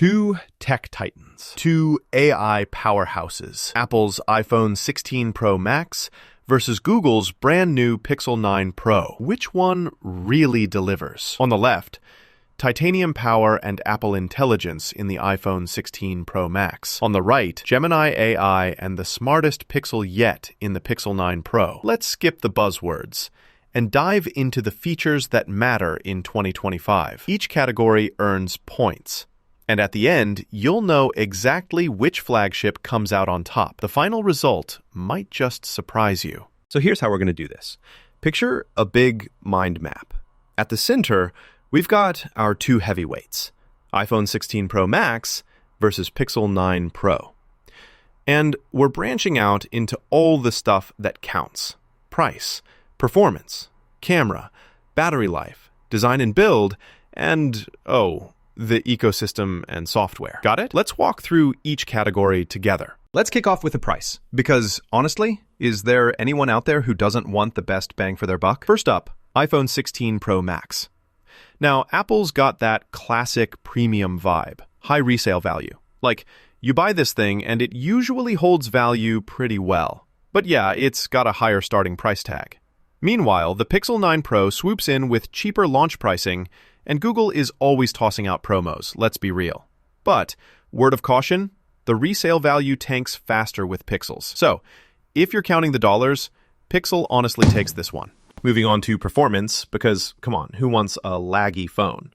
Two tech titans, two AI powerhouses, Apple's iPhone 16 Pro Max versus Google's brand new Pixel 9 Pro. Which one really delivers? On the left, titanium power and Apple intelligence in the iPhone 16 Pro Max. On the right, Gemini AI and the smartest Pixel yet in the Pixel 9 Pro. Let's skip the buzzwords and dive into the features that matter in 2025. Each category earns points. And at the end, you'll know exactly which flagship comes out on top. The final result might just surprise you. So here's how we're going to do this. Picture a big mind map. At the center, we've got our two heavyweights, iPhone 16 Pro Max versus Pixel 9 Pro. And we're branching out into all the stuff that counts. Price, performance, camera, battery life, design and build, and, the ecosystem and software. Got it? Let's walk through each category together. Let's kick off with the price, because honestly, is there anyone out there who doesn't want the best bang for their buck? First up, iPhone 16 Pro Max. Now, Apple's got that classic premium vibe, high resale value. Like, you buy this thing and it usually holds value pretty well. But yeah, it's got a higher starting price tag. Meanwhile, the Pixel 9 Pro swoops in with cheaper launch pricing, and Google is always tossing out promos, let's be real. But, word of caution, the resale value tanks faster with Pixels. So, if you're counting the dollars, Pixel honestly takes this one. Moving on to performance, because, come on, who wants a laggy phone?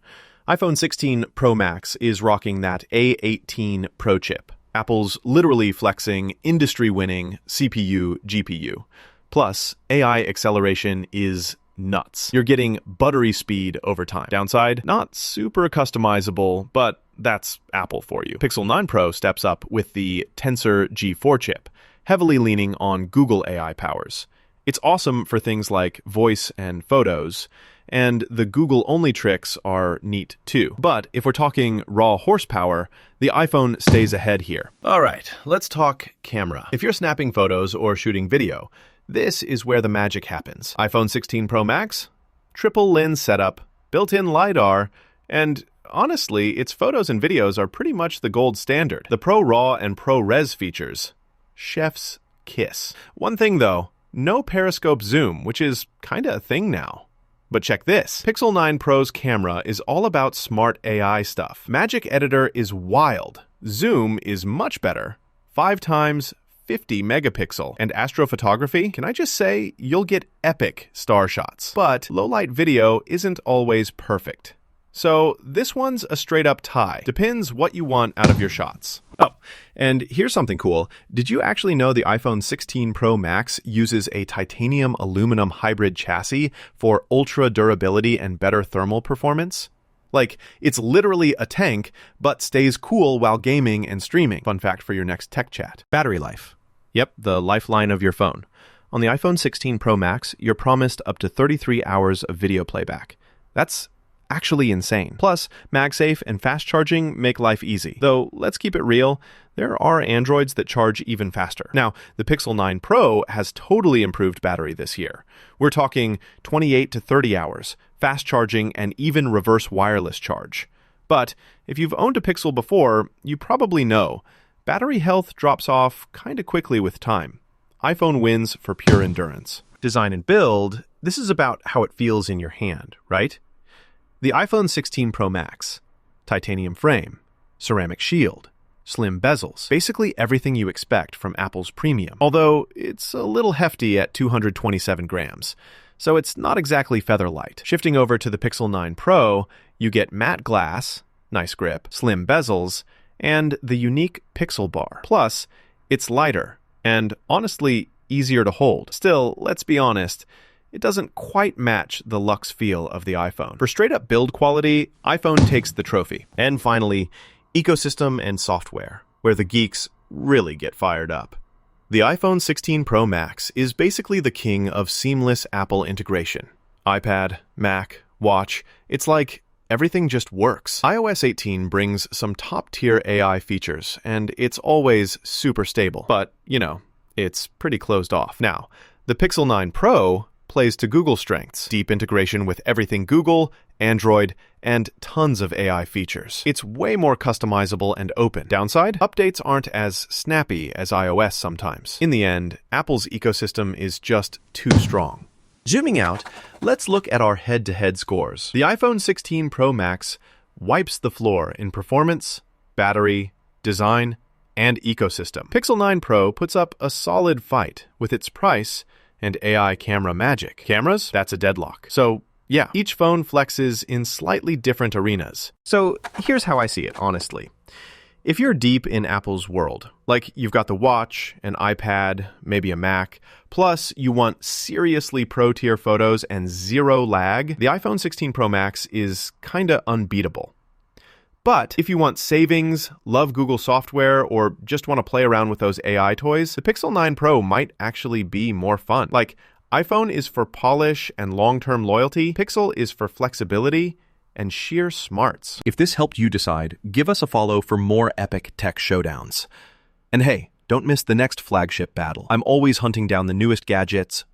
iPhone 16 Pro Max is rocking that A18 Pro chip. Apple's literally flexing industry-winning CPU, GPU. Plus, AI acceleration is nuts. You're getting buttery speed over time. Downside, not super customizable, but that's Apple for you. Pixel 9 Pro steps up with the Tensor G4 chip, heavily leaning on Google AI powers. It's awesome for things like voice and photos, and the Google-only tricks are neat too. But if we're talking raw horsepower, the iPhone stays ahead here. All right, let's talk camera. If you're snapping photos or shooting video, this is where the magic happens. iPhone 16 Pro Max, triple lens setup, built-in LiDAR, and honestly, its photos and videos are pretty much the gold standard. The Pro RAW and Pro Res features, chef's kiss. One thing though, no periscope zoom, which is kinda a thing now. But check this. Pixel 9 Pro's camera is all about smart AI stuff. Magic Editor is wild. Zoom is much better. 5 times 50 megapixel. And astrophotography, can I just say, you'll get epic star shots. But low-light video isn't always perfect. So this one's a straight-up tie. Depends what you want out of your shots. Oh, and here's something cool. Did you actually know the iPhone 16 Pro Max uses a titanium aluminum hybrid chassis for ultra durability and better thermal performance? Like, it's literally a tank, but stays cool while gaming and streaming. Fun fact for your next tech chat. Battery life. Yep, the lifeline of your phone. On the iPhone 16 Pro Max, you're promised up to 33 hours of video playback. That's actually insane. Plus, MagSafe and fast charging make life easy. Though, let's keep it real, there are Androids that charge even faster. Now, the Pixel 9 Pro has totally improved battery this year. We're talking 28 to 30 hours, fast charging, and even reverse wireless charge. But if you've owned a Pixel before, you probably know, battery health drops off kinda quickly with time. iPhone wins for pure endurance. Design and build, this is about how it feels in your hand, right? The iPhone 16 Pro Max, titanium frame, ceramic shield, slim bezels, basically everything you expect from Apple's premium. Although it's a little hefty at 227 grams, so it's not exactly feather light. Shifting over to the Pixel 9 Pro, you get matte glass, nice grip, slim bezels, and the unique Pixel bar. Plus, it's lighter and honestly easier to hold. Still, let's be honest, it doesn't quite match the luxe feel of the iPhone. For straight-up build quality, iPhone takes the trophy. And finally, ecosystem and software, where the geeks really get fired up. The iPhone 16 Pro Max is basically the king of seamless Apple integration. iPad, Mac, Watch, it's like everything just works. iOS 18 brings some top-tier AI features, and it's always super stable. But, it's pretty closed off. Now, the Pixel 9 Pro, plays to Google's strengths: deep integration with everything Google, Android, and tons of AI features. It's way more customizable and open. Downside? Updates aren't as snappy as iOS sometimes. In the end, Apple's ecosystem is just too strong. Zooming out, let's look at our head-to-head scores. The iPhone 16 Pro Max wipes the floor in performance, battery, design, and ecosystem. Pixel 9 Pro puts up a solid fight with its price and AI camera magic. Cameras? That's a deadlock. So, yeah, each phone flexes in slightly different arenas. So, here's how I see it, honestly. If you're deep in Apple's world, like you've got the watch, an iPad, maybe a Mac, plus you want seriously pro-tier photos and zero lag, the iPhone 16 Pro Max is kinda unbeatable. But if you want savings, love Google software, or just want to play around with those AI toys, the Pixel 9 Pro might actually be more fun. Like, iPhone is for polish and long-term loyalty, Pixel is for flexibility and sheer smarts. If this helped you decide, give us a follow for more epic tech showdowns. And hey, don't miss the next flagship battle. I'm always hunting down the newest gadgets,